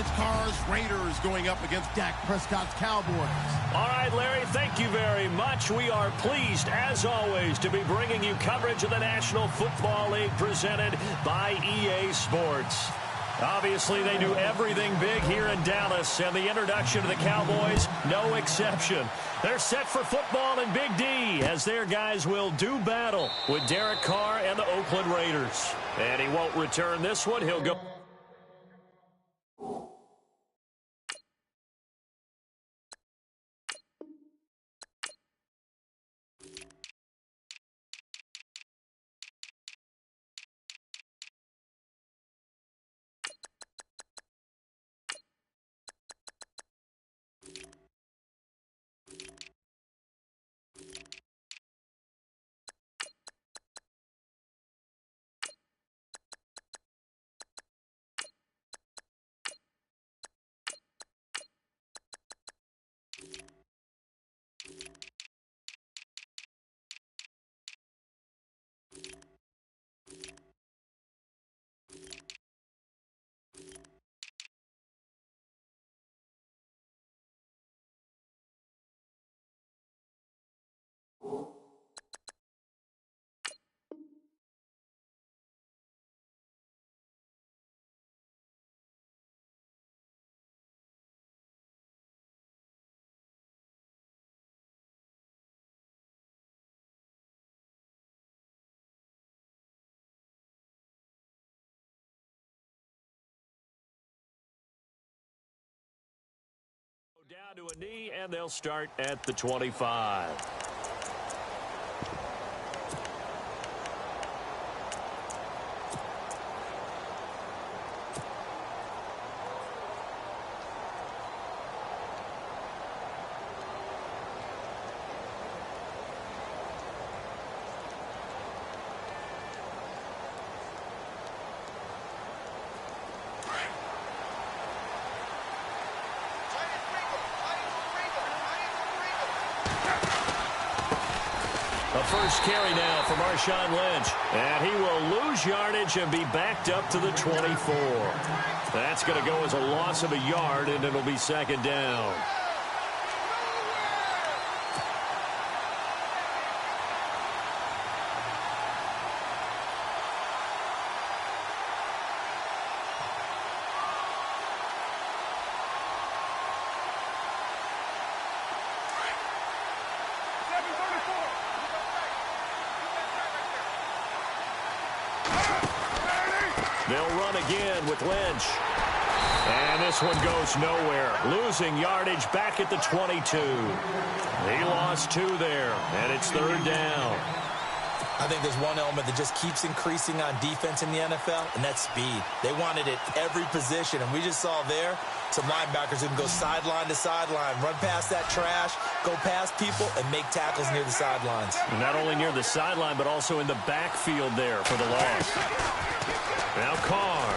It's Carr's Raiders going up against Dak Prescott's Cowboys. All right, Larry, thank you very much. We are pleased, as always, to be bringing you coverage of the National Football League presented by EA Sports. Obviously, they do everything big here in Dallas, and the introduction to the Cowboys, no exception. They're set for football in Big D, as their guys will do battle with Derek Carr and the Oakland Raiders. And he won't return this one. He'll go... Down to a knee, and they'll start at the 25. First carry now for Marshawn Lynch. And he will lose yardage and be backed up to the 24. That's going to go as a loss of a yard, and it'll be second down. They'll run again with Lynch. And this one goes nowhere. Losing yardage back at the 22. He lost 2 there, and it's third down. I think there's one element that just keeps increasing on defense in the NFL, and that's speed. They want it at every position, and we just saw there some linebackers who can go sideline to sideline, run past that trash, go past people, and make tackles near the sidelines. And not only near the sideline, but also in the backfield there for the loss. Now Carr.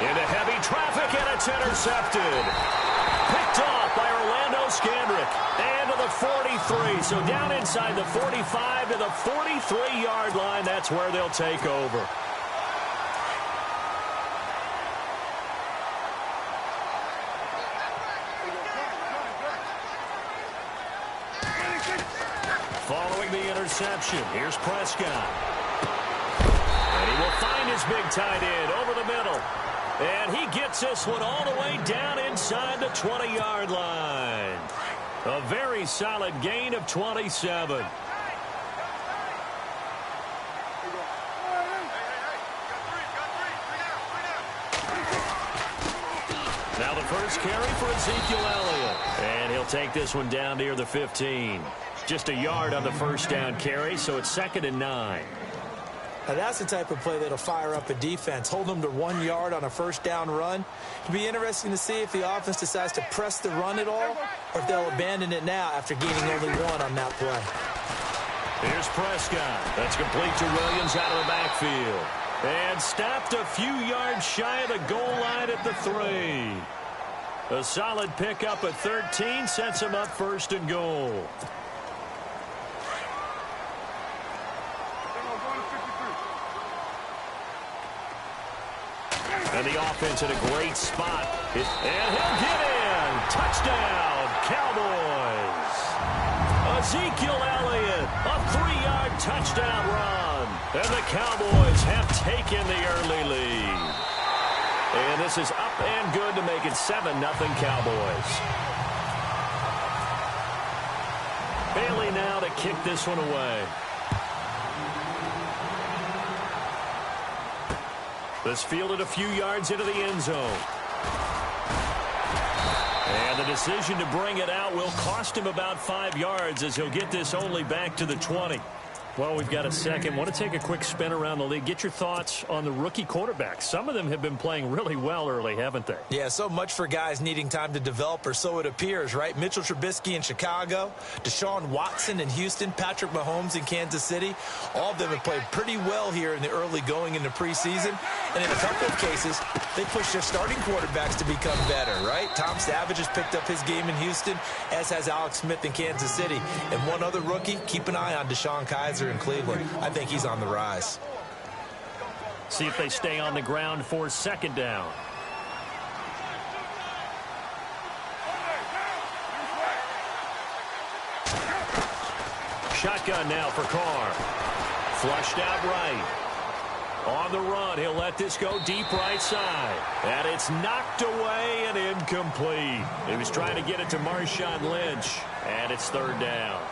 Into heavy traffic, and it's intercepted. Picked off by Orlando Scandrick. And to the 43. So down inside the 45 to the 43-yard line. That's where they'll take over. Following the interception, here's Prescott. And he will find his big tight end over the middle. And he gets this one all the way down inside the 20-yard line. A very solid gain of 27. Now the first carry for Ezekiel Elliott. And he'll take this one down near the 15. Just a yard on the first down carry, so it's 2nd and 9. Now that's the type of play that'll fire up a defense. Hold them to 1 yard on a first down run. It'll be interesting to see if the offense decides to press the run at all, or if they'll abandon it now after gaining only 1 on that play. Here's Prescott. That's complete to Williams out of the backfield. And stopped a few yards shy of the goal line at the 3. A solid pickup at 13 sets him up 1st and goal. And the offense in a great spot. And he'll get in. Touchdown, Cowboys. Ezekiel Elliott, a 3-yard touchdown run. And the Cowboys have taken the early lead. And this is up and good to make it 7-0 Cowboys. Bailey now to kick this one away. This fielded a few yards into the end zone. And the decision to bring it out will cost him about 5 yards as he'll get this only back to the 20. Well, we've got a second. Want to take a quick spin around the league. Get your thoughts on the rookie quarterbacks. Some of them have been playing really well early, haven't they? Yeah, so much for guys needing time to develop, or so it appears, right? Mitchell Trubisky in Chicago, Deshaun Watson in Houston, Patrick Mahomes in Kansas City. All of them have played pretty well here in the early going into preseason. And in a couple of cases, they pushed their starting quarterbacks to become better, right? Tom Savage has picked up his game in Houston, as has Alex Smith in Kansas City. And one other rookie, keep an eye on Deshaun Kaiser in Cleveland. I think he's on the rise. See if they stay on the ground for second down. Shotgun now for Carr. Flushed out right. On the run, he'll let this go deep right side. And it's knocked away and incomplete. He was trying to get it to Marshawn Lynch. And it's third down.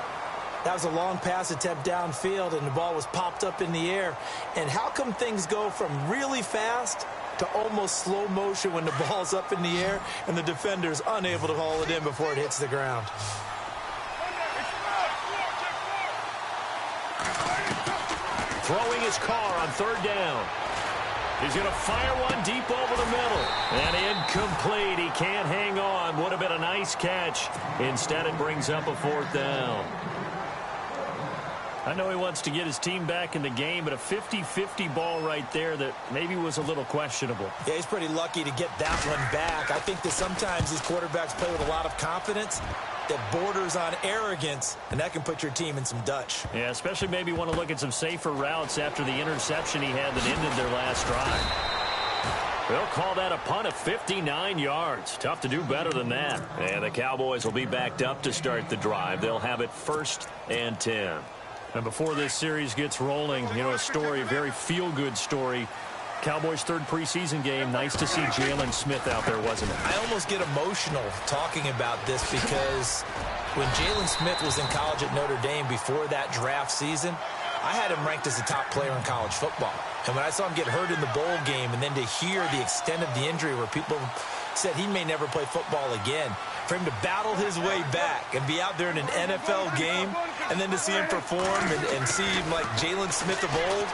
That was a long pass attempt downfield, and the ball was popped up in the air. And how come things go from really fast to almost slow motion when the ball's up in the air and the defender's unable to haul it in before it hits the ground? Throwing his Carr on third down. He's going to fire one deep over the middle. And incomplete. He can't hang on. Would have been a nice catch. Instead, it brings up a fourth down. I know he wants to get his team back in the game, but a 50-50 ball right there that maybe was a little questionable. Yeah, he's pretty lucky to get that one back. I think that sometimes these quarterbacks play with a lot of confidence that borders on arrogance, and that can put your team in some Dutch. Yeah, especially maybe want to look at some safer routes after the interception he had that ended their last drive. They'll call that a punt of 59 yards. Tough to do better than that. And the Cowboys will be backed up to start the drive. They'll have it 1st and 10. And before this series gets rolling, you know, a story, a very feel-good story. Cowboys' third preseason game. Nice to see Jalen Smith out there, wasn't it? I almost get emotional talking about this because when Jalen Smith was in college at Notre Dame before that draft season, I had him ranked as a top player in college football. And when I saw him get hurt in the bowl game and then to hear the extent of the injury where people said he may never play football again, for him to battle his way back and be out there in an NFL game and then to see him perform and see him like Jalen Smith of old,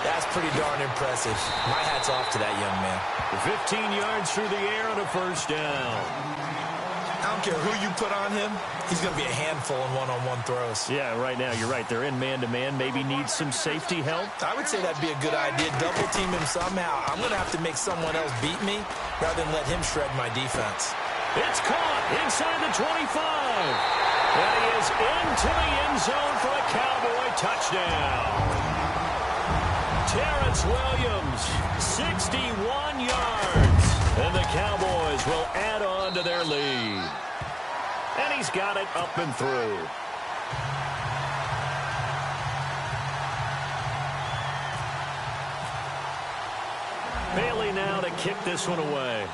that's pretty darn impressive. My hat's off to that young man. 15 yards through the air and a first down. I don't care who you put on him. He's going to be a handful in one-on-one throws. Yeah, right now, you're right. They're in man-to-man. Maybe needs some safety help. I would say that'd be a good idea. Double team him somehow. I'm going to have to make someone else beat me rather than let him shred my defense. It's caught inside the 25. And he is into the end zone for a Cowboy touchdown. Terrence Williams, 61 yards. And the Cowboys will add on to their lead. And he's got it up and through. Bailey now to kick this one away.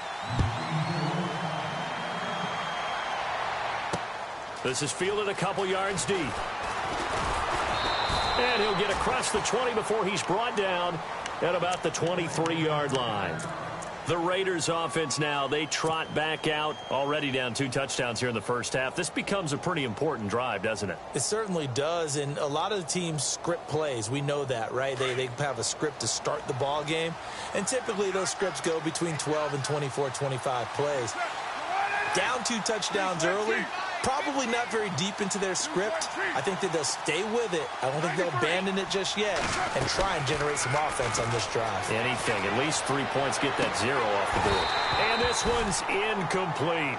This is fielded a couple yards deep. And he'll get across the 20 before he's brought down at about the 23-yard line. The Raiders offense now, they trot back out, already down 2 touchdowns here in the first half. This becomes a pretty important drive, doesn't it? It certainly does, and a lot of the teams script plays. We know that, right? They have a script to start the ball game, and typically those scripts go between 12 and 24, 25 plays. Down 2 touchdowns early, probably not very deep into their script. I think that they'll stay with it. I don't think they'll abandon it just yet and try and generate some offense on this drive. Anything. At least 3 points, get that 0 off the board. And this one's incomplete.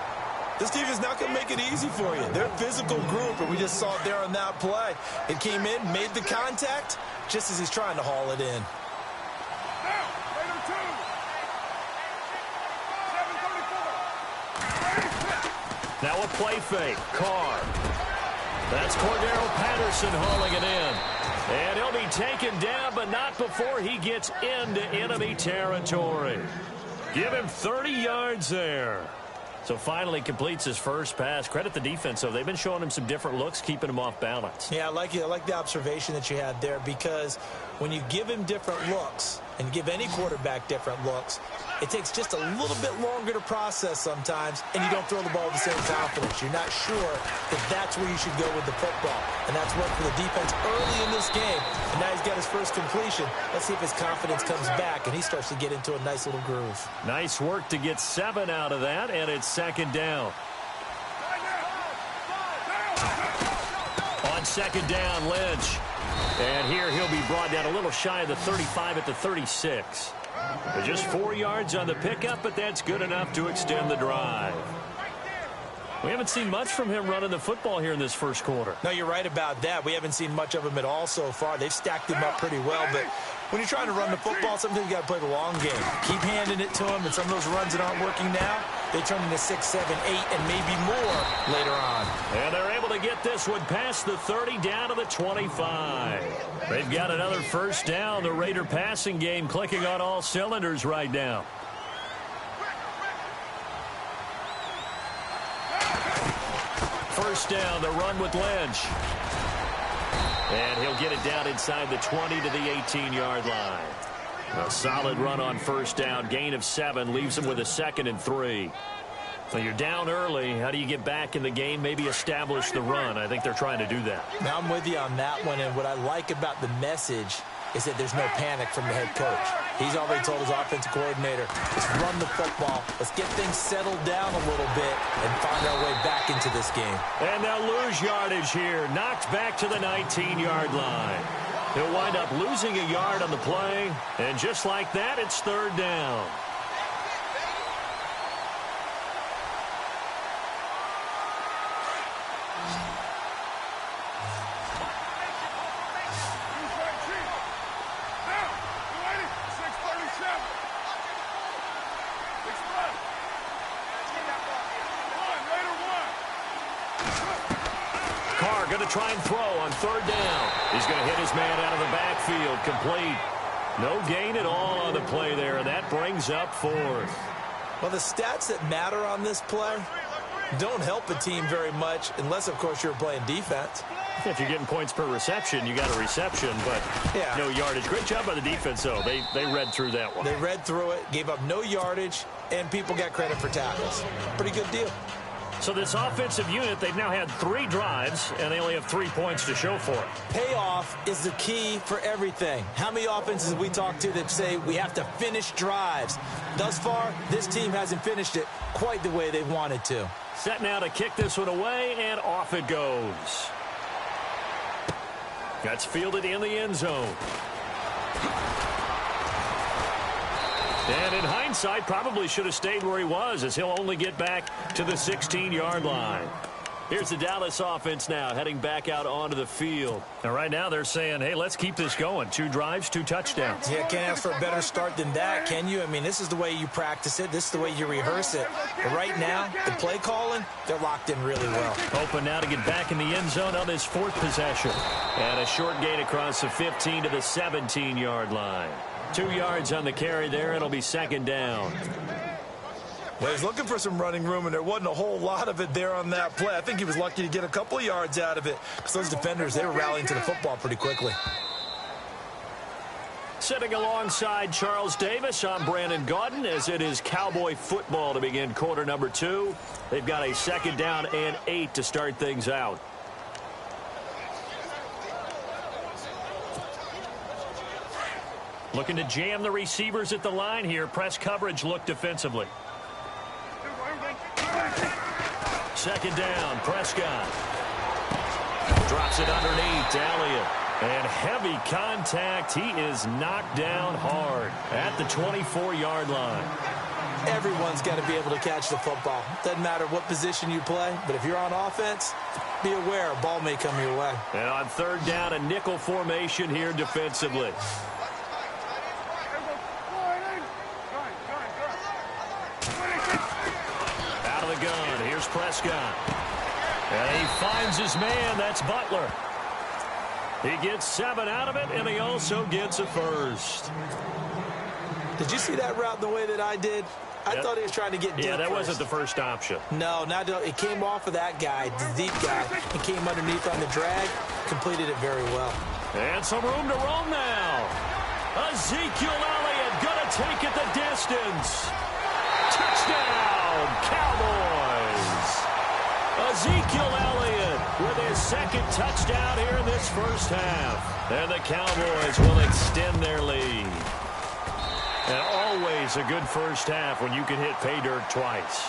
This team is not going to make it easy for you. They're a physical group, and we just saw it there on that play. It came in, made the contact, just as he's trying to haul it in. Now a play fake. Carr. That's Cordero Patterson hauling it in. And he'll be taken down, but not before he gets into enemy territory. Give him 30 yards there. So finally completes his first pass. Credit the defense, though. They've been showing him some different looks, keeping him off balance. Yeah, I like the observation that you had there, because when you give him different looks and give any quarterback different looks, it takes just a little bit longer to process sometimes, and you don't throw the ball with the same confidence. You're not sure that that's where you should go with the football. And that's worked for the defense early in this game. And now he's got his first completion. Let's see if his confidence comes back and he starts to get into a nice little groove. Nice work to get 7 out of that, and it's second down. On second down, Lynch. And here he'll be brought down a little shy of the 35 at the 36. Just 4 yards on the pickup, but that's good enough to extend the drive. We haven't seen much from him running the football here in this first quarter. No, you're right about that. We haven't seen much of him at all so far. They've stacked him up pretty well, but when you're trying to run the football, sometimes you got to play the long game. Keep handing it to him, and some of those runs that aren't working now, they turn into 6, 7, 8, and maybe more later on. And they're able to get this one past the 30 down to the 25. They've got another first down. The Raider passing game clicking on all cylinders right now. First down, the run with Lynch. And he'll get it down inside the 20 to the 18-yard line. A solid run on first down. Gain of 7 leaves him with a 2nd and 3. So you're down early. How do you get back in the game? Maybe establish the run. I think they're trying to do that. Now I'm with you on that one. And what I like about the message is that there's no panic from the head coach. He's already told his offensive coordinator, let's run the football. Let's get things settled down a little bit and find our way back into this game. And they'll lose yardage here. Knocked back to the 19-yard line. He'll wind up losing a yard on the play. And just like that, it's third down. Try and throw on third down. He's going to hit his man out of the backfield. Complete. No gain at all on the play there, and that brings up 4th. Well, the stats that matter on this play don't help a team very much unless, of course, you're playing defense. If you're getting points per reception, you got a reception, but no yardage. Great job by the defense, though. They read through that one. They read through it, gave up no yardage, and people got credit for tackles. Pretty good deal. So this offensive unit, they've now had 3 drives, and they only have 3 points to show for it. Payoff is the key for everything. How many offenses have we talked to that say we have to finish drives? Thus far, this team hasn't finished it quite the way they wanted to. Set now to kick this one away, and off it goes. That's fielded in the end zone. And in hindsight, probably should have stayed where he was, as he'll only get back to the 16-yard line. Here's the Dallas offense now, heading back out onto the field. And right now they're saying, hey, let's keep this going. 2 drives, 2 touchdowns. Yeah, can't ask for a better start than that, can you? I mean, this is the way you practice it. This is the way you rehearse it. But right now, the play calling, they're locked in really well. Hoping now to get back in the end zone on his 4th possession. And a short gain across the 15 to the 17-yard line. 2 yards on the carry there. It'll be second down. Well, he's looking for some running room, and there wasn't a whole lot of it there on that play. I think he was lucky to get a couple of yards out of it, because those defenders, they were rallying to the football pretty quickly. Sitting alongside Charles Davis, I'm Brandon Gaudin, as it is Cowboy football to begin quarter number 2. They've got a second down and 8 to start things out. Looking to jam the receivers at the line here. Press coverage look defensively. Second down, Prescott. Drops it underneath, Elliott. And heavy contact. He is knocked down hard at the 24-yard line. Everyone's got to be able to catch the football. Doesn't matter what position you play, but if you're on offense, be aware a ball may come your way. And on third down, a nickel formation here defensively. the gun. Here's Prescott. And he finds his man. That's Butler. He gets 7 out of it, and he also gets a first. Did you see that route the way that I did? I thought he was trying to get deep. Yeah, that first. wasn't the first option. No, it came off of that guy, the deep guy, and came underneath on the drag, completed it very well. And some room to roam now. Ezekiel Elliott gonna take it the distance. Touchdown, Cowboys. Ezekiel Elliott with his second touchdown here in this first half. And the Cowboys will extend their lead. And always a good first half when you can hit pay dirt twice.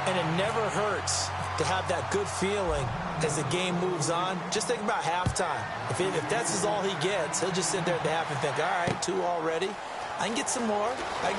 And it never hurts to have that good feeling as the game moves on. Just think about halftime. If that's all he gets, he'll just sit there at the half and think, all right, 2 already. I can get some more. And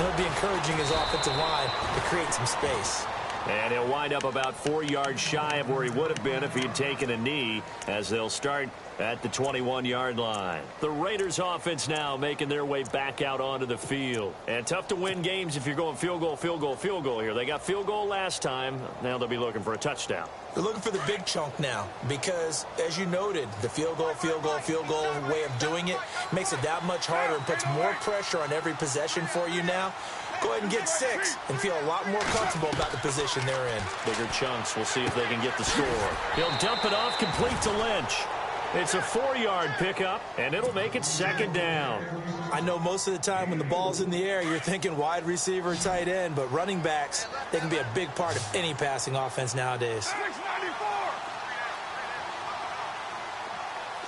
it'll be encouraging his offensive line to create some space. And he'll wind up about 4 yards shy of where he would have been if he had taken a knee, as they'll start at the 21-yard line. The Raiders offense now making their way back out onto the field. And tough to win games if you're going field goal, field goal, field goal here. They got field goal last time. Now they'll be looking for a touchdown. They're looking for the big chunk now because, as you noted, the field goal way of doing it makes it that much harder and puts more pressure on every possession for you now. Go ahead and get 6 and feel a lot more comfortable about the position they're in. Bigger chunks. We'll see if they can get the score. He'll dump it off complete to Lynch. It's a 4-yard pickup, and it'll make it 2nd down. I know most of the time when the ball's in the air, you're thinking wide receiver, tight end, but running backs, they can be a big part of any passing offense nowadays. 694.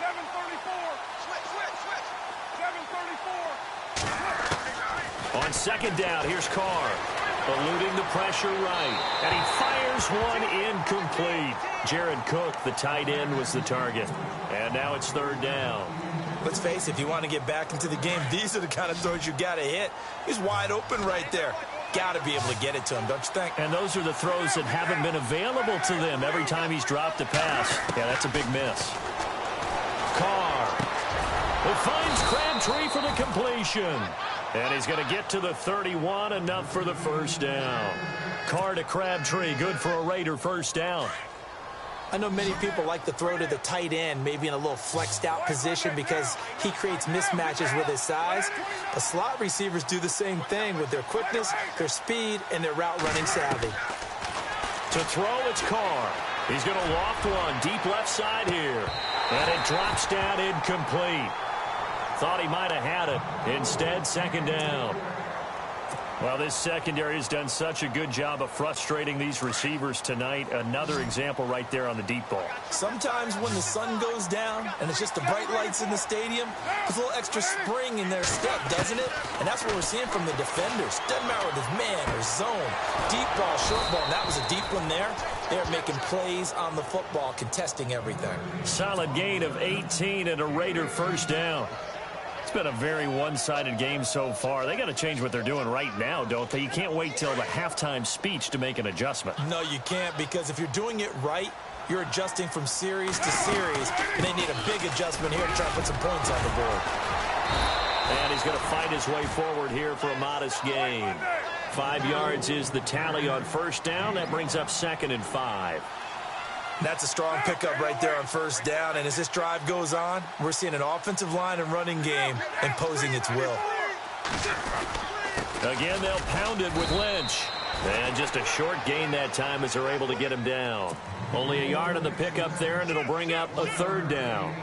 734. Switch. 734. On 2nd down, here's Carr. Eluding the pressure right. And he fires one incomplete. Jared Cook, the tight end, was the target. And now it's 3rd down. Let's face it, if you want to get back into the game, these are the kind of throws you got to hit. He's wide open right there. Got to be able to get it to him, don't you think? And those are the throws that haven't been available to them every time he's dropped a pass. Yeah, that's a big miss. Carr. It finds Crabtree for the completion. And he's going to get to the 31, enough for the 1st down. Carr to Crabtree, good for a Raider 1st down. I know many people like to throw to the tight end, maybe in a little flexed out position because he creates mismatches with his size. But slot receivers do the same thing with their quickness, their speed, and their route running savvy. To throw, it's Carr. He's going to loft one deep left side here. And it drops down incomplete. Thought he might have had it. Instead, 2nd down. Well, this secondary has done such a good job of frustrating these receivers tonight. Another example right there on the deep ball. Sometimes when the sun goes down and it's just the bright lights in the stadium, there's a little extra spring in their step, doesn't it? And that's what we're seeing from the defenders. Doesn't matter whether it's man or zone. Deep ball, short ball, and that was a deep one there. They're making plays on the football, contesting everything. Solid gain of 18 and a Raider 1st down. It's been a very one-sided game so far. They got to change what they're doing right now, don't they? You can't wait till the halftime speech to make an adjustment. No, you can't, because if you're doing it right, you're adjusting from series to series, and they need a big adjustment here to try to put some points on the board. And he's going to fight his way forward here for a modest gain. 5 yards is the tally on 1st down. That brings up 2nd and 5. That's a strong pickup right there on 1st down. And as this drive goes on, we're seeing an offensive line and running game imposing its will. Again, they'll pound it with Lynch. And just a short gain that time as they're able to get him down. Only a yard on the pickup there, and it'll bring up a 3rd down.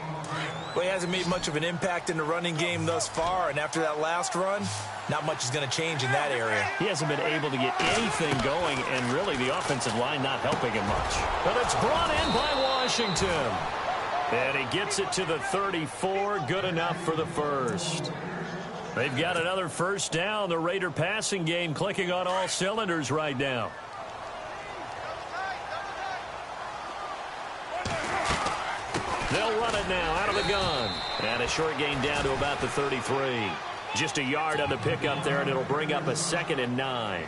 Well, he hasn't made much of an impact in the running game thus far, and after that last run, not much is going to change in that area. He hasn't been able to get anything going, and really the offensive line not helping him much. But it's brought in by Washington. And he gets it to the 34, good enough for the 1st. They've got another 1st down. The Raider passing game clicking on all cylinders right now. They'll run it now out of the gun. And a short gain down to about the 33. Just a yard on the pickup there, and it'll bring up a 2nd and 9.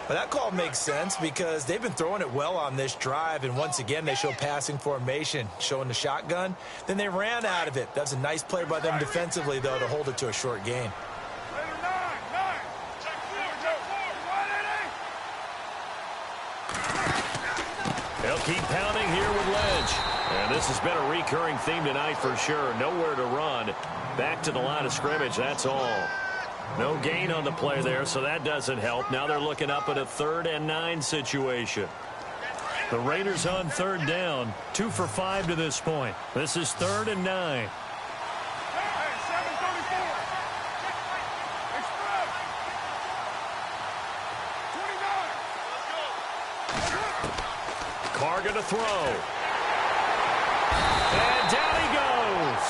Well, that call makes sense because they've been throwing it well on this drive, and once again they show passing formation, showing the shotgun. Then they ran out of it. That's a nice play by them defensively, though, to hold it to a short gain. They'll keep pounding here with Lynch. And this has been a recurring theme tonight for sure. Nowhere to run. Back to the line of scrimmage, that's all. No gain on the play there, so that doesn't help. Now they're looking up at a 3rd and 9 situation. The Raiders on 3rd down. 2 for 5 to this point. This is 3rd and 9. Carr going to throw. And down he goes.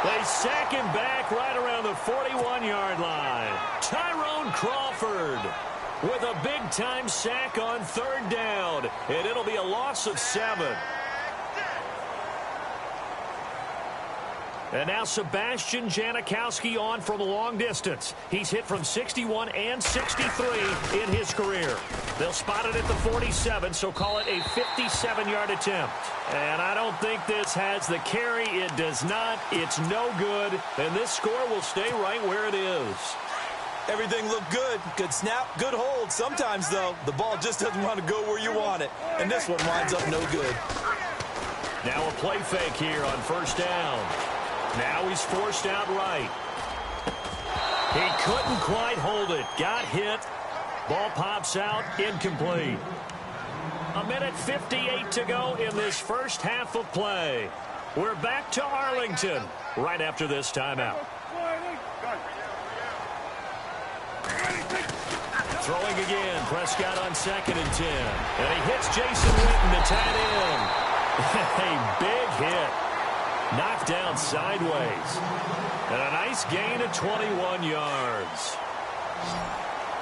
They sack him back right around the 41-yard line. Tyrone Crawford with a big-time sack on 3rd down. And it'll be a loss of 7. And now Sebastian Janikowski on from a long distance. He's hit from 61 and 63 in his career. They'll spot it at the 47, so call it a 57-yard attempt. And I don't think this has the carry. It does not. It's no good. And this score will stay right where it is. Everything looked good. Good snap, good hold. Sometimes, though, the ball just doesn't want to go where you want it. And this one winds up no good. Now a play fake here on 1st down. Now he's forced out right. He couldn't quite hold it. Got hit. Ball pops out. Incomplete. 1:58 to go in this first half of play. We're back to Arlington right after this timeout. Throwing again. Prescott on 2nd and 10. And he hits Jason Witten, the tight end. A big hit. Knocked down sideways. And a nice gain of 21 yards.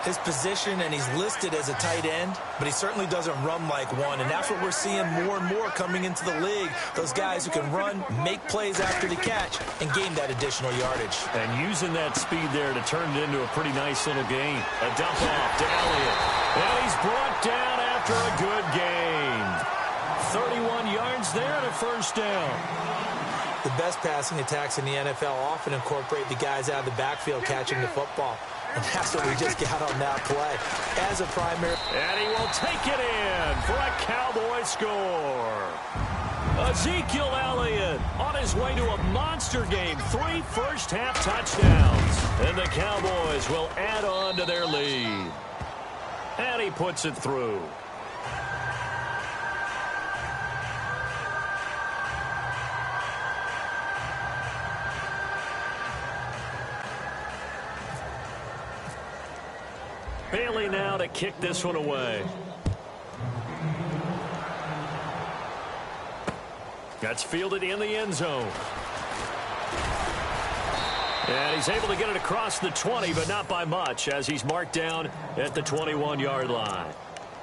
His position, and he's listed as a tight end, but he certainly doesn't run like one. And that's what we're seeing more and more coming into the league. Those guys who can run, make plays after the catch, and gain that additional yardage. And using that speed there to turn it into a pretty nice little gain. A dump off to Elliott. And he's brought down after a good gain. 31 yards there and a 1st down. The best passing attacks in the NFL often incorporate the guys out of the backfield catching the football. And that's what we just got on that play. As a primary. And he will take it in for a Cowboy score. Ezekiel Elliott on his way to a monster game. 3 first-half touchdowns. And the Cowboys will add on to their lead. And he puts it through. Bailey now to kick this one away. That's fielded in the end zone. And he's able to get it across the 20, but not by much, as he's marked down at the 21-yard line.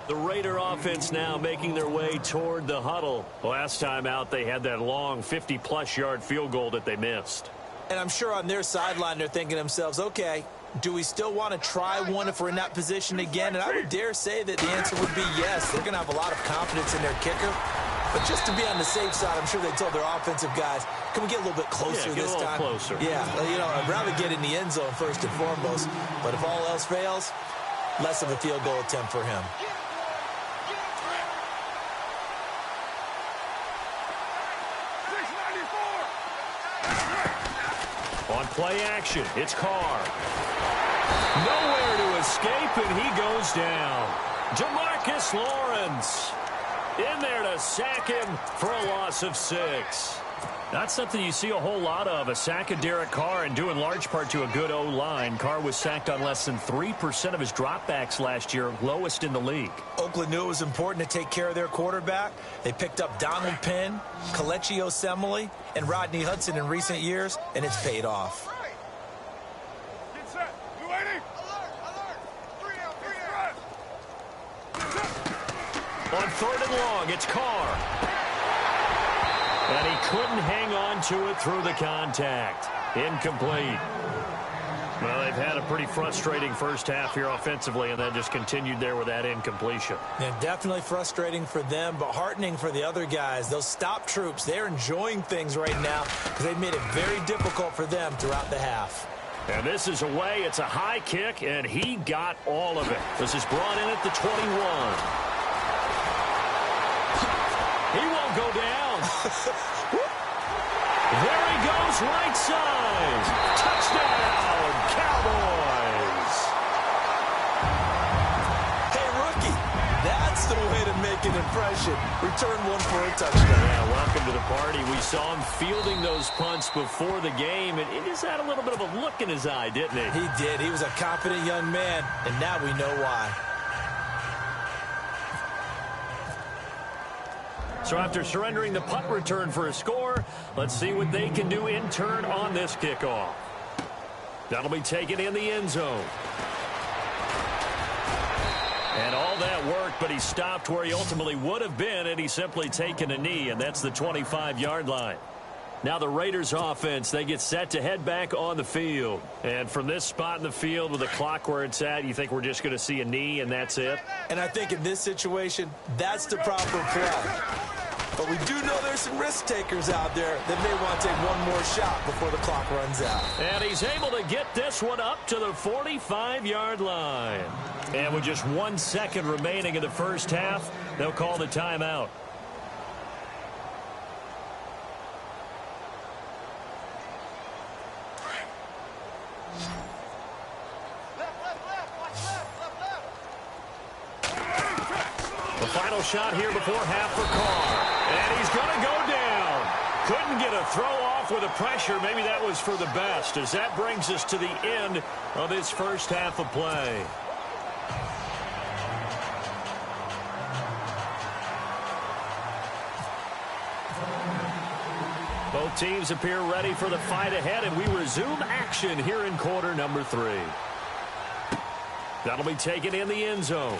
The Raider offense now making their way toward the huddle. Last time out, they had that long 50-plus yard field goal that they missed. And I'm sure on their sideline, they're thinking to themselves, okay, do we still want to try one if we're in that position again? And I would dare say that the answer would be yes. They're going to have a lot of confidence in their kicker. But just to be on the safe side, I'm sure they told their offensive guys, can we get a little bit closer this time? Closer. Yeah, you know, I'd rather get in the end zone first and foremost. But if all else fails, less of a field goal attempt for him. On play action, it's Carr. Nowhere to escape, and he goes down. Demarcus Lawrence in there to sack him for a loss of 6. Not something you see a whole lot of, a sack of Derek Carr, and due in large part to a good O-line. Carr was sacked on less than 3% of his dropbacks last year, lowest in the league. Oakland knew it was important to take care of their quarterback. They picked up Donald Penn, Kelechi Osemele, and Rodney Hudson in recent years, and it's paid off. Get set. You ready? Alert. 3 out. On 3rd and long, it's Carr. And he couldn't hang on to it through the contact. Incomplete. Well, they've had a pretty frustrating first half here offensively, and then just continued there with that incompletion. Yeah, definitely frustrating for them, but heartening for the other guys. Those stop troops, they're enjoying things right now because they've made it very difficult for them throughout the half. And this is away. It's a high kick, and he got all of it. This is brought in at the 21. He won't go down. There he goes, right side. Touchdown, Cowboys. Hey, rookie, that's the way to make an impression. Return one for a touchdown. Yeah, welcome to the party. We saw him fielding those punts before the game, and he just had a little bit of a look in his eye, didn't he? He did. He was a confident young man, and now we know why. So after surrendering the punt return for a score, let's see what they can do in turn on this kickoff. That'll be taken in the end zone. And all that worked, but he stopped where he ultimately would have been, and he's simply taken a knee, and that's the 25-yard line. Now the Raiders offense, they get set to head back on the field. And from this spot in the field with the clock where it's at, you think we're just going to see a knee and that's it? And I think in this situation, that's the proper play. But we do know there's some risk takers out there that may want to take one more shot before the clock runs out. And he's able to get this one up to the 45-yard line. And with just 1 second remaining in the first half, they'll call the timeout. The final shot here before half for Carr. And he's going to go down. Couldn't get a throw off with the pressure. Maybe that was for the best, as that brings us to the end of this first half of play. Both teams appear ready for the fight ahead, and we resume action here in quarter number 3. That'll be taken in the end zone.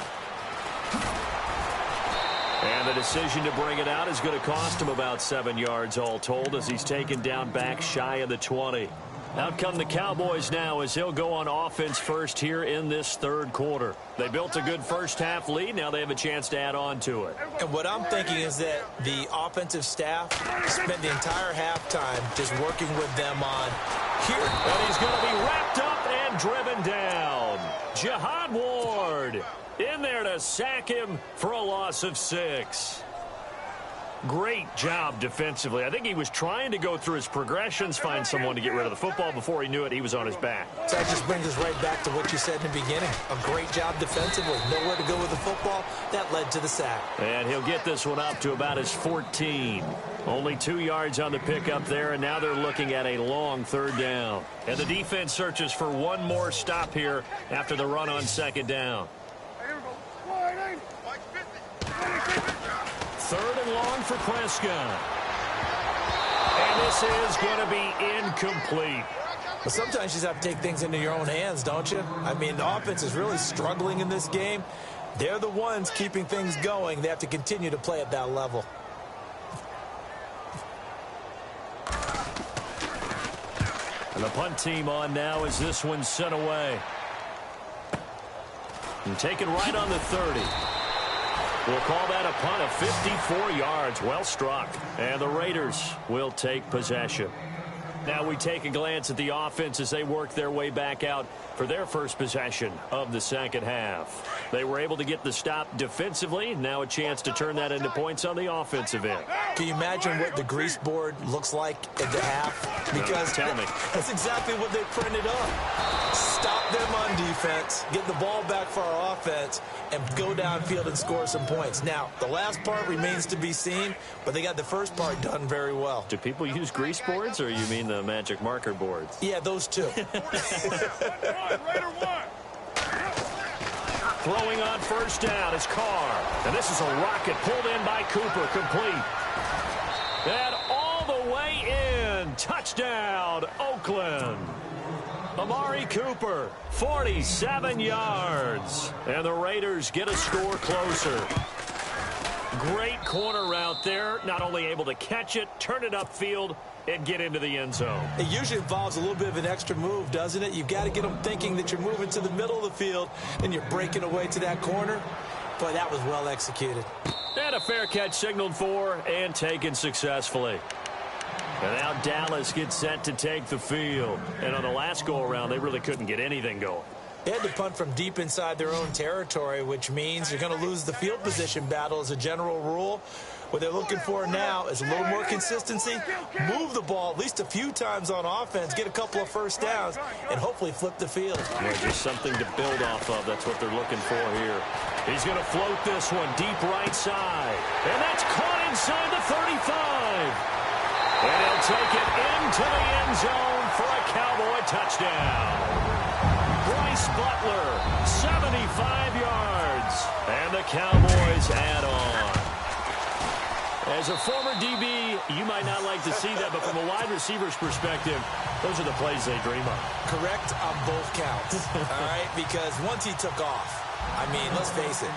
And the decision to bring it out is going to cost him about 7 yards all told, as he's taken down back shy of the 20. Out come the Cowboys now, as he'll go on offense first here in this third quarter. They built a good first half lead. Now they have a chance to add on to it. And what I'm thinking is that the offensive staff spent the entire halftime just working with them on here. And he's going to be wrapped up and driven down. Jihad Ward in there to sack him for a loss of 6. Great job defensively. I think he was trying to go through his progressions, find someone to get rid of the football. Before he knew it, he was on his back. So that just brings us right back to what you said in the beginning. A great job defensively. Nowhere to go with the football. That led to the sack. And he'll get this one up to about his 14. Only 2 yards on the pickup there, and now they're looking at a long third down. And the defense searches for one more stop here after the run on second down. Third and long for Prescott. And this is going to be incomplete. But sometimes you just have to take things into your own hands, don't you? I mean, the offense is really struggling in this game. They're the ones keeping things going. They have to continue to play at that level. And the punt team on now as this one's sent away. And taken right on the 30. We'll call that a punt of 54 yards. Well struck. And the Raiders will take possession. Now we take a glance at the offense as they work their way back out for their first possession of the second half. They were able to get the stop defensively. Now a chance to turn that into points on the offensive end. Can you imagine what the grease board looks like at the half? Because tell me. That's exactly what they printed up. Stop them on defense, get the ball back for our offense, and go downfield and score some points. Now, the last part remains to be seen, but they got the first part done very well. Do people use grease boards, or you mean the magic marker boards? Yeah, those two. Throwing on first down is Carr. And this is a rocket pulled in by Cooper, complete. And all the way in. Touchdown, Oakland. Amari Cooper, 47 yards. And the Raiders get a score closer. Great corner route there. Not only able to catch it, turn it upfield, and get into the end zone. It usually involves a little bit of an extra move, doesn't it? You've got to get them thinking that you're moving to the middle of the field and you're breaking away to that corner. Boy, that was well executed. And a fair catch signaled for and taken successfully. And now Dallas gets set to take the field. And on the last go-around, they really couldn't get anything going. They had to punt from deep inside their own territory, which means you're going to lose the field position battle as a general rule. What they're looking for now is a little more consistency, move the ball at least a few times on offense, get a couple of first downs, and hopefully flip the field. Yeah, just something to build off of. That's what they're looking for here. He's going to float this one deep right side. And that's caught inside the 35. And he'll take it into the end zone for a Cowboy touchdown. Bryce Butler, 75 yards. And the Cowboys add on. As a former DB, you might not like to see that, but from a wide receiver's perspective, those are the plays they dream of. Correct on both counts, all right? Because once he took off, I mean, let's face it,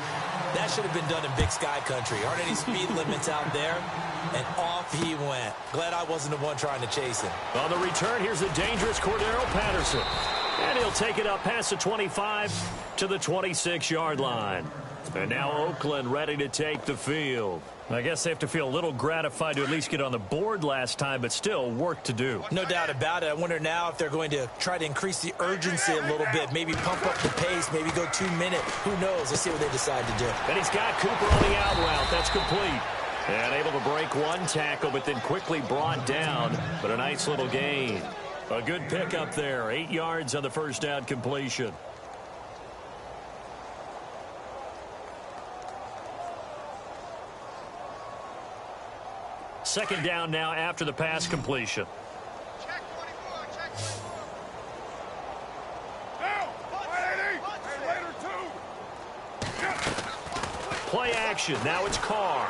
that should have been done in Big Sky country. Aren't any speed limits out there? And off he went. Glad I wasn't the one trying to chase him. On the return, here's the dangerous Cordero Patterson. And he'll take it up past the 25 to the 26-yard line. And now Oakland ready to take the field. I guess they have to feel a little gratified to at least get on the board last time, but still work to do. No doubt about it. I wonder now if they're going to try to increase the urgency a little bit, maybe pump up the pace, maybe go 2 minute. Who knows? Let's see what they decide to do. And he's got Cooper on the out route. That's complete. And able to break one tackle, but then quickly brought down. But a nice little gain. A good pickup there. 8 yards on the first down completion. Second down now after the pass completion. Check 24, check 24. Down, 180, and later two. Play action. Now it's Carr.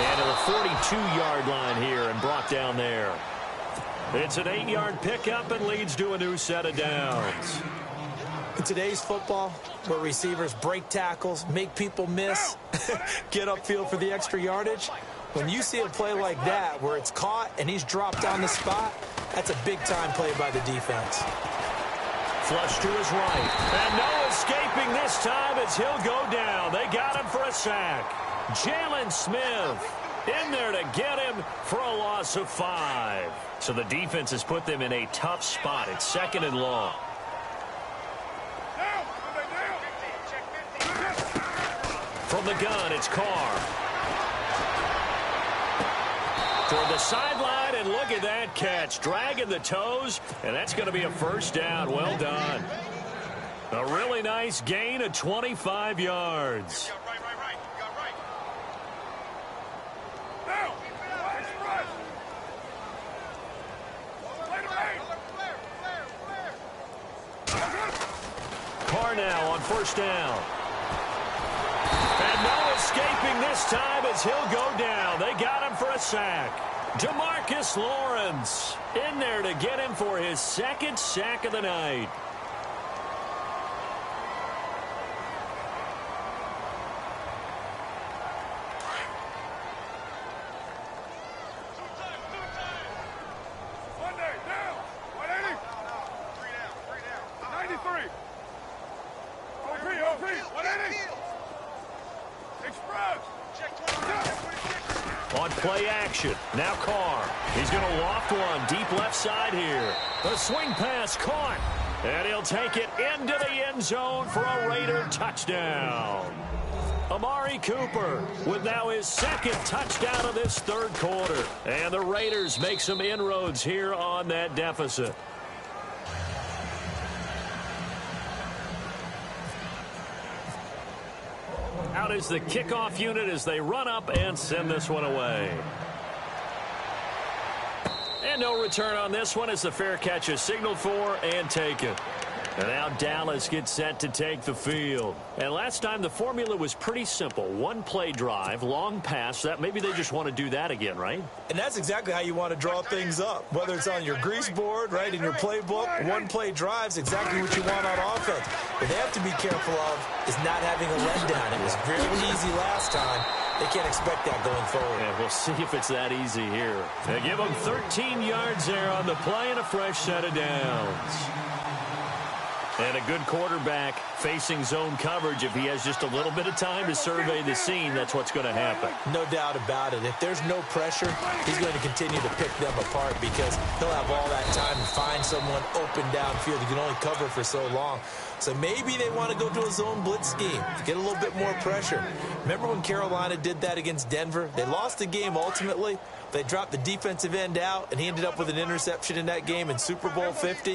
And to the 42-yard line here and brought down there. It's an 8-yard pickup and leads to a new set of downs. In today's football, where receivers break tackles, make people miss, get upfield for the extra yardage, when you see a play like that where it's caught and he's dropped on the spot, that's a big-time play by the defense. Flush to his right. And no escaping this time as he'll go down. They got him for a sack. Jalen Smith in there to get him for a loss of 5. So the defense has put them in a tough spot. It's second and long. From the gun, it's Carr. Toward the sideline, and look at that catch. Dragging the toes, and that's going to be a first down. Well done. A really nice gain of 25 yards. Carr now on first down. And no escaping this time as he'll go down. They got him for a sack. DeMarcus Lawrence in there to get him for his second sack of the night. On play action, now Carr. He's going to loft one deep left side here. The swing pass caught, and he'll take it into the end zone for a Raider touchdown. Amari Cooper with now his second touchdown of this third quarter. And the Raiders make some inroads here on that deficit. Out is the kickoff unit as they run up and send this one away. And no return on this one as the fair catch is signaled for and taken. And now Dallas gets set to take the field. And last time the formula was pretty simple. One play drive, long pass. That maybe they just want to do that again, right? And that's exactly how you want to draw things up. Whether it's on your grease board, right, in your playbook, one play drive's exactly what you want on offense. What they have to be careful of is not having a letdown. It was very easy last time. They can't expect that going forward. Yeah, we'll see if it's that easy here. They give them 13 yards there on the play and a fresh set of downs. And a good quarterback facing zone coverage, if he has just a little bit of time to survey the scene, that's what's going to happen. No doubt about it. If there's no pressure, he's going to continue to pick them apart because he'll have all that time to find someone open downfield. He can only cover for so long. So maybe they want to go to a zone blitz scheme to get a little bit more pressure. Remember when Carolina did that against Denver? They lost the game ultimately. They dropped the defensive end out, and he ended up with an interception in that game in Super Bowl 50.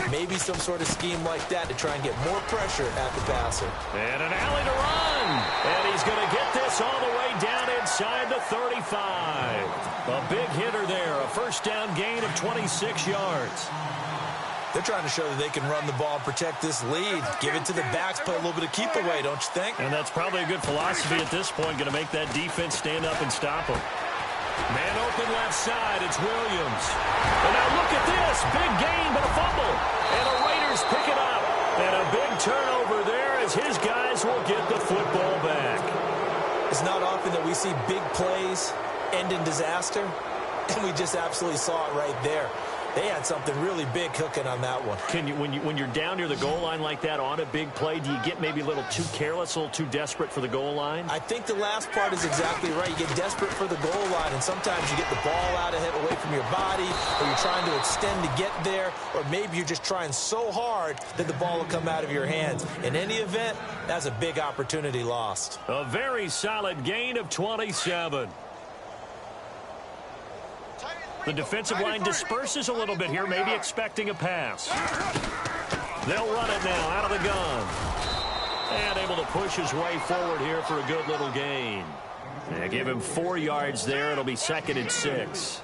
Maybe some sort of scheme like that to try and get more pressure at the passer. And an alley to run. And he's going to get this all the way down inside the 35. A big hitter there. A first down gain of 26 yards. They're trying to show that they can run the ball and protect this lead. Give it to the backs, play a little bit of keep away, don't you think? And that's probably a good philosophy at this point, going to make that defense stand up and stop him. Man open left side, it's Williams. And now look at this, big gain but a fumble. And the Raiders pick it up. And a big turnover there as his guys will get the football back. It's not often that we see big plays end in disaster, and we just absolutely saw it right there. They had something really big cooking on that one. Can you, when you're down near the goal line like that on a big play, do you get maybe a little too careless, a little too desperate for the goal line? I think the last part is exactly right. You get desperate for the goal line, and sometimes you get the ball out ahead, away from your body, or you're trying to extend to get there, or maybe you're just trying so hard that the ball will come out of your hands. In any event, that's a big opportunity lost. A very solid gain of 27. The defensive line disperses a little bit here, maybe expecting a pass. They'll run it now out of the gun. And able to push his way forward here for a good little gain. They give him 4 yards there. It'll be 2nd and 6.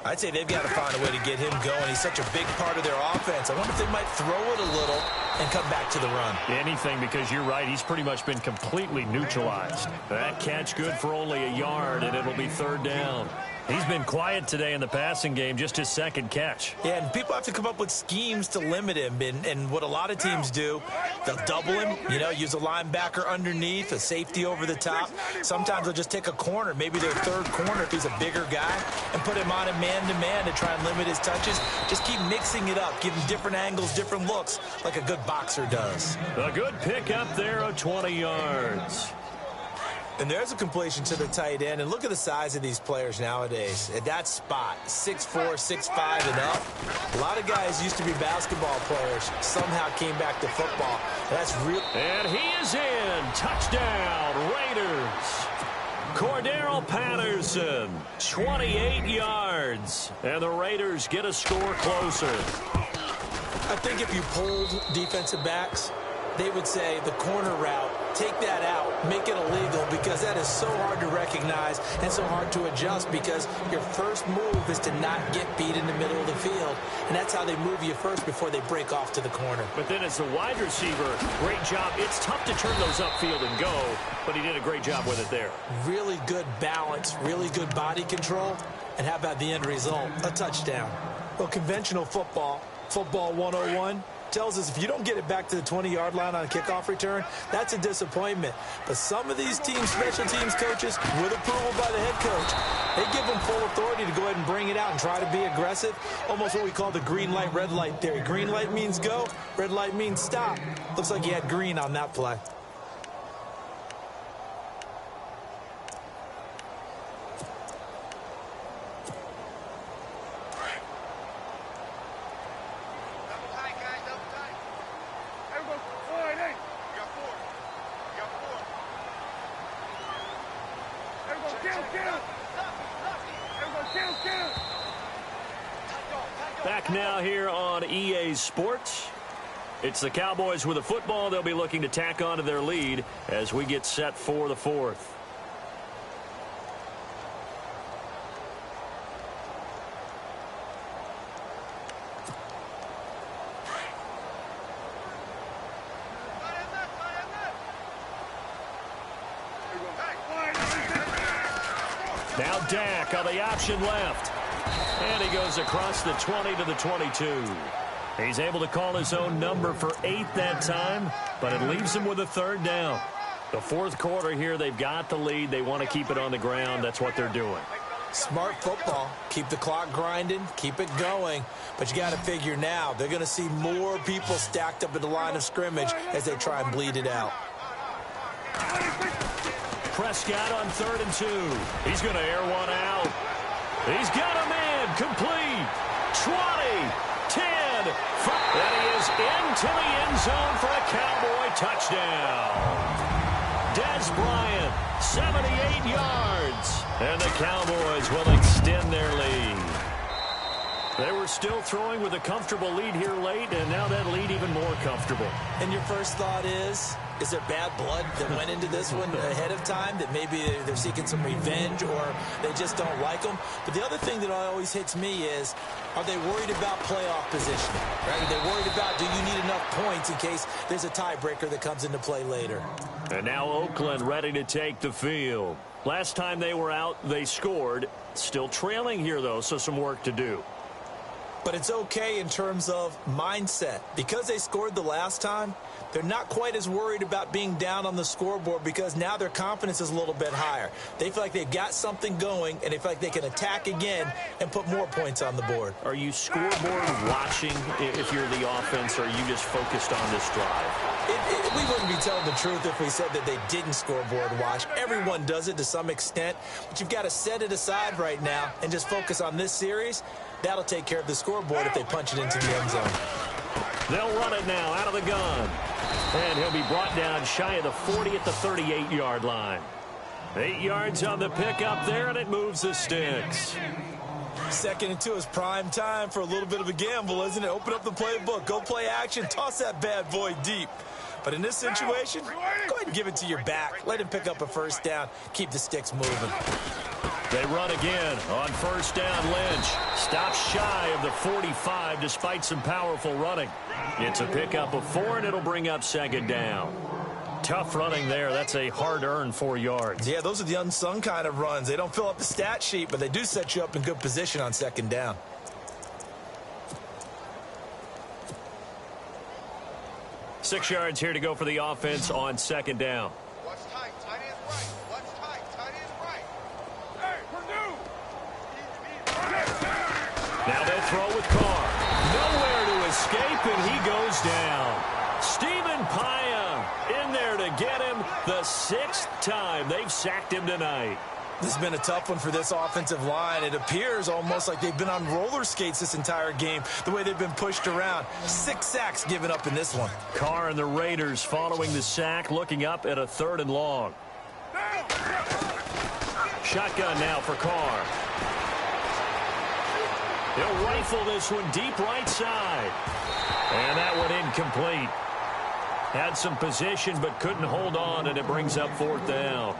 I'd say they've got to find a way to get him going. He's such a big part of their offense. I wonder if they might throw it a little and come back to the run. Anything, because you're right. He's pretty much been completely neutralized. That catch good for only a yard, and it'll be 3rd down. He's been quiet today in the passing game, just his 2nd catch. Yeah, and people have to come up with schemes to limit him. And what a lot of teams do, they'll double him, use a linebacker underneath, a safety over the top. Sometimes they'll just take a corner, maybe their 3rd corner if he's a bigger guy, and put him on a man-to-man to try and limit his touches. Just keep mixing it up, give him different angles, different looks, like a good boxer does. A good pickup there of 20 yards. And there's a completion to the tight end. And look at the size of these players nowadays. At that spot, 6'4", 6'5", and up. A lot of guys used to be basketball players. Somehow came back to football. That's real. And he is in. Touchdown, Raiders. Cordero Patterson, 28 yards. And the Raiders get a score closer. I think if you polled defensive backs, they would say the corner route, take that out, make it illegal, because that is so hard to recognize and so hard to adjust, because your first move is to not get beat in the middle of the field. And that's how they move you first before they break off to the corner. But then as the wide receiver, great job. It's tough to turn those upfield and go, but he did a great job with it there. Really good balance, really good body control. And how about the end result? A touchdown. Well, conventional football 101, tells us if you don't get it back to the 20-yard line on a kickoff return, that's a disappointment. But some of these teams, special teams coaches, with approval by the head coach, they give them full authority to go ahead and bring it out and try to be aggressive. Almost what we call the green light, red light theory. Green light means go, red light means stop. Looks like he had green on that play. Back now here on EA Sports. It's the Cowboys with a football. They'll be looking to tack on to their lead as we get set for the 4th. Now Dak on the option left. And he goes across the 20 to the 22. He's able to call his own number for 8 that time, but it leaves him with a 3rd down. The 4th quarter here, they've got the lead. They want to keep it on the ground. That's what they're doing. Smart football. Keep the clock grinding, keep it going. But you got to figure now, they're going to see more people stacked up at the line of scrimmage as they try and bleed it out. Prescott on 3rd and 2. He's going to air one out. He's got him in. Complete. 20, 10, 5. And he is into the end zone for a Cowboy touchdown. Dez Bryant, 78 yards. And the Cowboys will extend their lead. They were still throwing with a comfortable lead here late, and now that lead even more comfortable. And your first thought is there bad blood that went into this one ahead of time, that maybe they're seeking some revenge or they just don't like them? But the other thing that always hits me is, are they worried about playoff positioning? Right? Are they worried about, do you need enough points in case there's a tiebreaker that comes into play later? And now Oakland ready to take the field. Last time they were out, they scored. Still trailing here, though, so some work to do. But it's okay in terms of mindset. Because they scored the last time, they're not quite as worried about being down on the scoreboard because now their confidence is a little bit higher. They feel like they've got something going, and they feel like they can attack again and put more points on the board. Are you scoreboard watching if you're the offense, or are you just focused on this drive? We wouldn't be telling the truth if we said that they didn't scoreboard watch. Everyone does it to some extent, but you've got to set it aside right now and just focus on this series. That'll take care of the scoreboard if they punch it into the end zone. They'll run it now out of the gun. And he'll be brought down shy of the 40 at the 38-yard line. 8 yards on the pickup there, and it moves the sticks. 2nd and 2 is prime time for a little bit of a gamble, isn't it? Open up the playbook, go play action, toss that bad boy deep. But in this situation, go ahead and give it to your back. Let him pick up a first down. Keep the sticks moving. They run again on 1st down. Lynch stops shy of the 45 despite some powerful running. It's a pickup of 4, and it'll bring up 2nd down. Tough running there. That's a hard-earned 4 yards. Yeah, those are the unsung kind of runs. They don't fill up the stat sheet, but they do set you up in good position on 2nd down. Six yards here to go for the offense on 2nd down. What's tight? Tight end right. What's tight? Tight end right. Hey, Purdue! Now they'll throw with Carr. Nowhere to escape, and he goes down. Stephen Paya in there to get him the 6th time they've sacked him tonight. This has been a tough one for this offensive line. It appears almost like they've been on roller skates this entire game, the way they've been pushed around. 6 sacks given up in this one. Carr and the Raiders following the sack, looking up at a 3rd and long. Shotgun now for Carr. He'll rifle this one deep right side. And that one incomplete. Had some position but couldn't hold on, and it brings up 4th down.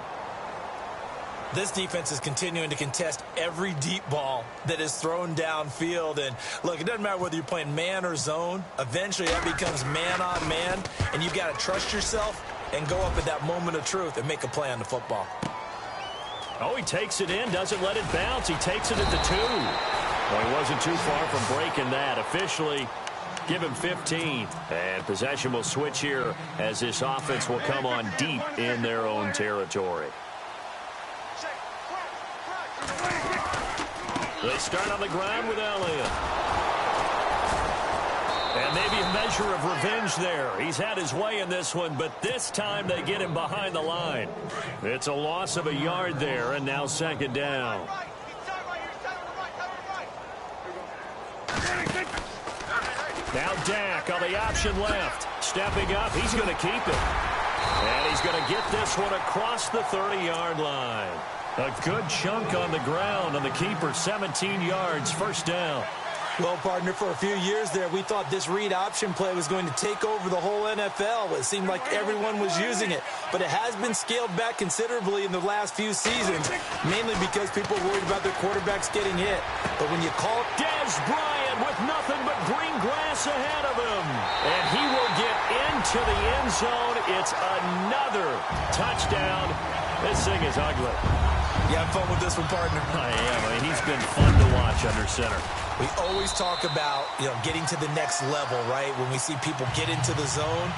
This defense is continuing to contest every deep ball that is thrown downfield. And, look, it doesn't matter whether you're playing man or zone. Eventually, that becomes man-on-man, and you've got to trust yourself and go up at that moment of truth and make a play on the football. Oh, he takes it in, doesn't let it bounce. He takes it at the 2. Well, he wasn't too far from breaking that. Officially, give him 15. And possession will switch here as this offense will come on deep in their own territory. They start on the ground with Elliott. And maybe a measure of revenge there. He's had his way in this one, but this time they get him behind the line. It's a loss of a yard there, and now 2nd down. Now Dak on the option left. Stepping up, he's going to keep it. And he's going to get this one across the 30-yard line. A good chunk on the ground on the keeper, 17 yards, 1st down. Well, partner, for a few years there, we thought this read option play was going to take over the whole NFL. It seemed like everyone was using it, but it has been scaled back considerably in the last few seasons, mainly because people are worried about their quarterbacks getting hit. But when you call it... Dez Bryant with nothing but green grass ahead of him, and he will get into the end zone. It's another touchdown. This thing is ugly. You have fun with this one, partner? I am. I mean, he's been fun to watch under center. We always talk about, getting to the next level, right? When we see people get into the zone,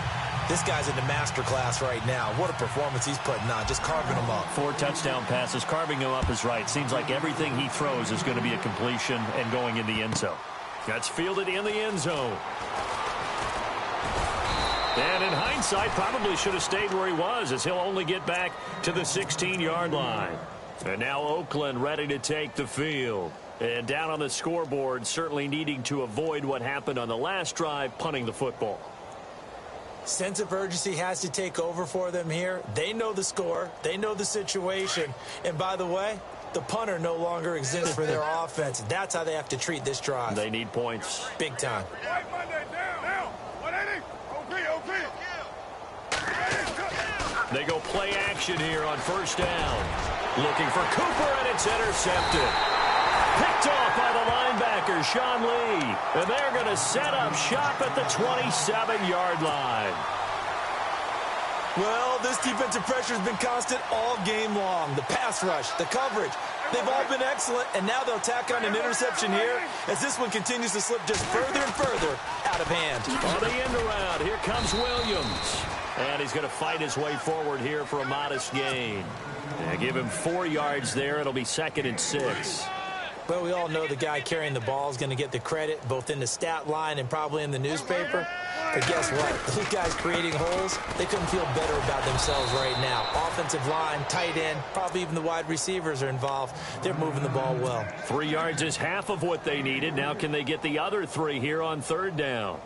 This guy's in the master class right now. What a performance he's putting on, just carving them up. 4 touchdown passes. Carving him up is right. Seems like everything he throws is going to be a completion and going in the end zone. That's fielded in the end zone. And in hindsight, probably should have stayed where he was, as he'll only get back to the 16-yard line. And now Oakland ready to take the field. And down on the scoreboard, certainly needing to avoid what happened on the last drive, punting the football. Sense of urgency has to take over for them here. They know the score. They know the situation. And by the way, the punter no longer exists for their offense. That's how they have to treat this drive. They need points. Big time. They go play action here on first down. Looking for Cooper, and it's intercepted. Picked off by the linebacker, Sean Lee. And they're going to set up shop at the 27-yard line. Well, this defensive pressure has been constant all game long. The pass rush, the coverage, they've all been excellent, and now they'll tack on an interception here as this one continues to slip just further and further out of hand. On the end around, here comes Williams. And he's going to fight his way forward here for a modest gain. Give him 4 yards there. It'll be 2nd and 6. Well, we all know the guy carrying the ball is going to get the credit, both in the stat line and probably in the newspaper. But guess what? Those guys creating holes, they couldn't feel better about themselves right now. Offensive line, tight end, probably even the wide receivers are involved. They're moving the ball well. 3 yards is half of what they needed. Now can they get the other 3 here on 3rd down?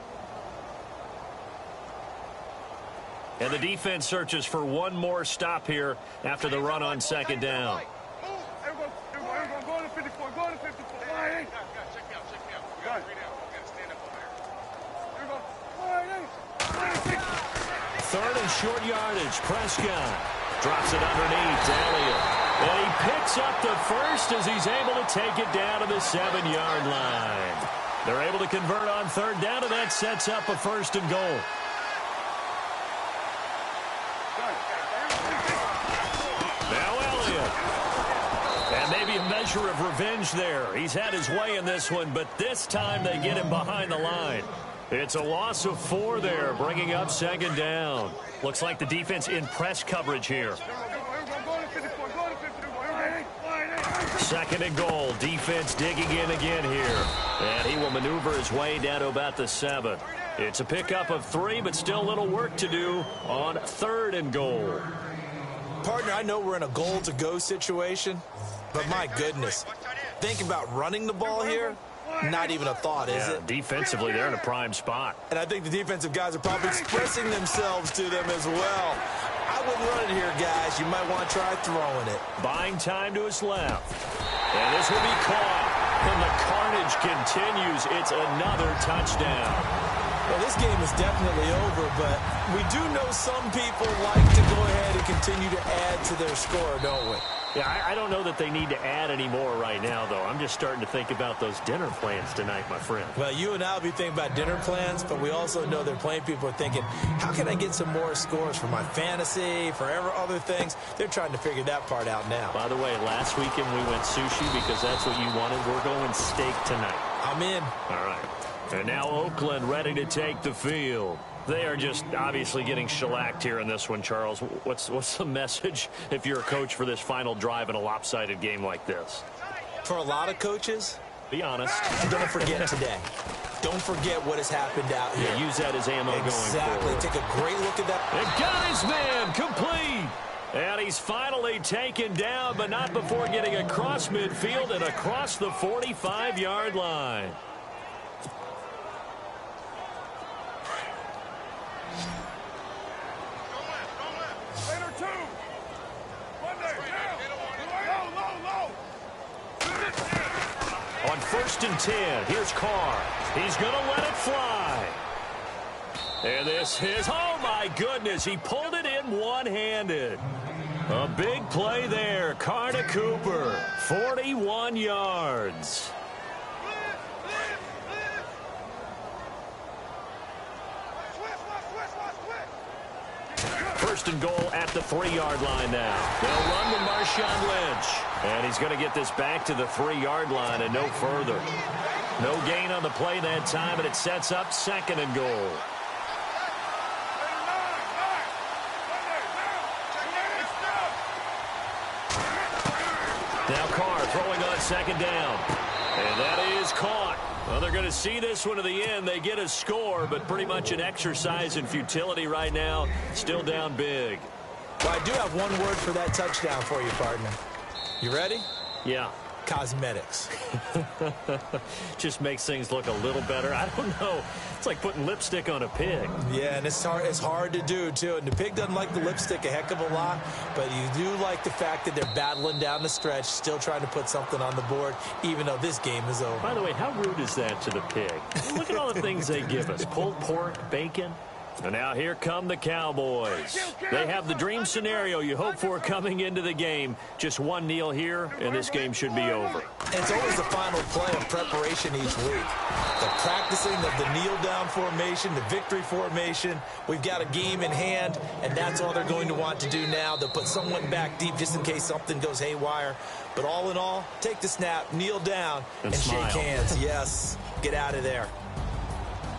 And the defense searches for one more stop here after the run on 2nd down. Third and short yardage. Prescott drops it underneath to Elliott. And he picks up the first as he's able to take it down to the 7-yard line. They're able to convert on 3rd down, and that sets up a 1st and goal. Now Elliott. And maybe a measure of revenge there. He's had his way in this one, but this time they get him behind the line. It's a loss of 4 there, bringing up 2nd down. Looks like the defense in press coverage here. 2nd and goal. Defense digging in again here. And he will maneuver his way down to about the 7. It's a pickup of 3, but still a little work to do on 3rd and goal. Partner, I know we're in a goal-to-go situation, but my goodness, think about running the ball here. Not even a thought, is it? Defensively, they're in a prime spot. And I think the defensive guys are probably expressing themselves to them as well. I wouldn't run it here, guys. You might want to try throwing it. Buying time to his left. And this will be caught. And the carnage continues. It's another touchdown. Well, this game is definitely over, but we do know some people like to go ahead and continue to add to their score, don't we? Yeah, I don't know that they need to add any more right now, though. I'm just starting to think about those dinner plans tonight, my friend. Well, you and I will be thinking about dinner plans, but we also know they're playing people are thinking, how can I get some more scores for my fantasy, for other things? They're trying to figure that part out now. By the way, last weekend we went sushi because that's what you wanted. We're going steak tonight. I'm in. All right. And now Oakland ready to take the field. They are just obviously getting shellacked here in this one, Charles. What's the message if you're a coach for this final drive in a lopsided game like this? For a lot of coaches, be honest. Don't forget today. Don't forget what has happened out here. Yeah, use that as ammo going forward. Exactly. Take a great look at that. And got his man complete. And he's finally taken down, but not before getting across midfield and across the 45-yard line. On 1st and 10, here's Carr. He's going to let it fly. And this is, oh my goodness, he pulled it in one-handed. A big play there. Carr to Cooper, 41 yards. First and goal at the 3-yard line now. They'll run with Marshawn Lynch. And he's going to get this back to the 3-yard line and no further. No gain on the play that time, and it sets up 2nd and goal. Now Carr throwing on second down. And that is caught. Well, they're going to see this one to the end. They get a score, but pretty much an exercise in futility right now. Still down big. Well, I do have one word for that touchdown for you, partner. You ready? Yeah. Cosmetics. Just makes things look a little better. I don't know. It's like putting lipstick on a pig. Yeah, and it's hard to do, too. And the pig doesn't like the lipstick a heck of a lot, but you do like the fact that they're battling down the stretch, still trying to put something on the board, even though this game is over. By the way, how rude is that to the pig? Look at all the things they give us. Pulled pork, bacon. And now here come the Cowboys. They have the dream scenario you hope for coming into the game. Just one kneel here, and this game should be over. It's always the final play of preparation each week. The practicing of the kneel-down formation, the victory formation. We've got a game in hand, and that's all they're going to want to do now. They'll put someone back deep just in case something goes haywire. But all in all, take the snap, kneel down, and shake hands. Yes, get out of there.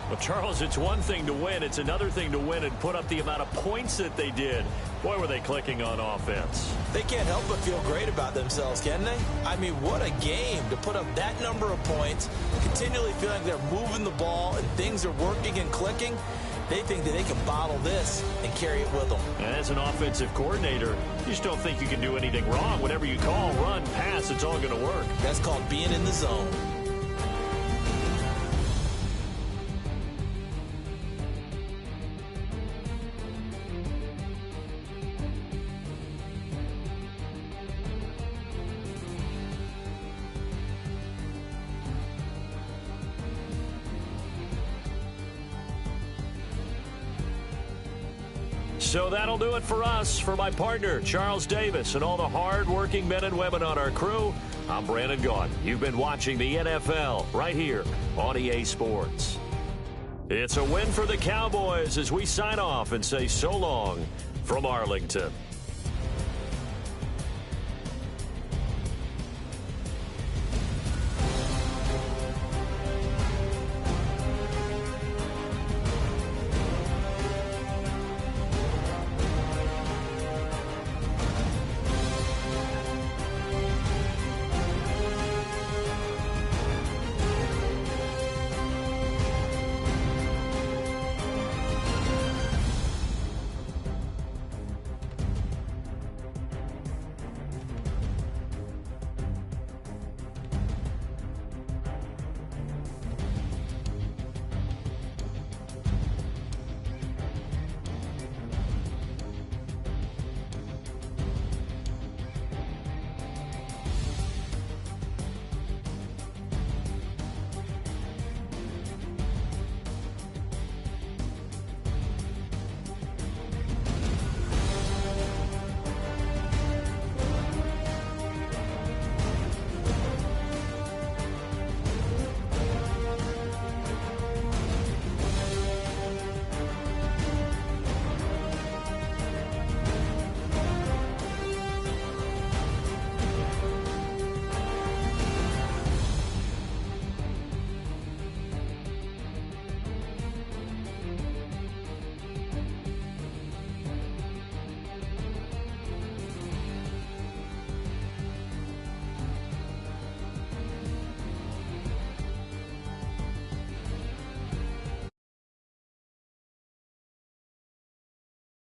Well, Charles, it's one thing to win. It's another thing to win and put up the amount of points that they did. Boy, were they clicking on offense. They can't help but feel great about themselves, can they? I mean, what a game to put up that number of points, continually feeling they're moving the ball and things are working and clicking. They think that they can bottle this and carry it with them. And as an offensive coordinator, you just don't think you can do anything wrong. Whatever you call, run, pass, it's all going to work. That's called being in the zone. So that'll do it for us. For my partner, Charles Davis, and all the hard-working men and women on our crew, I'm Brandon Gaudin. You've been watching the NFL right here on EA Sports. It's a win for the Cowboys as we sign off and say so long from Arlington.